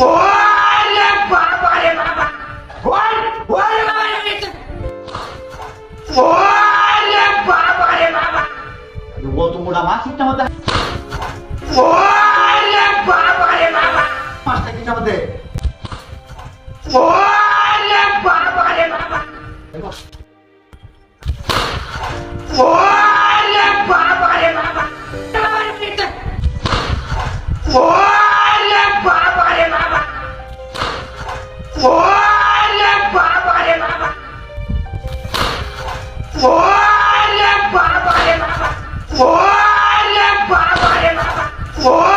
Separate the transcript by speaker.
Speaker 1: ওরে বাবা রে বাবা ওরে বাবা রে ওরে বাবা রে বাবা
Speaker 2: वो तो मुड़ा मार सकता होता है
Speaker 1: ওরে বাবা রে বাবা
Speaker 2: पांचटा की चमते
Speaker 1: ওরে বাবা রে বাবা ওরে বাবা রে বাবা ওরে বাবা রে বাবা ওরে বাবা রে বাবা ওরে বাবা রে বাবা ওরে বাবা রে বাবা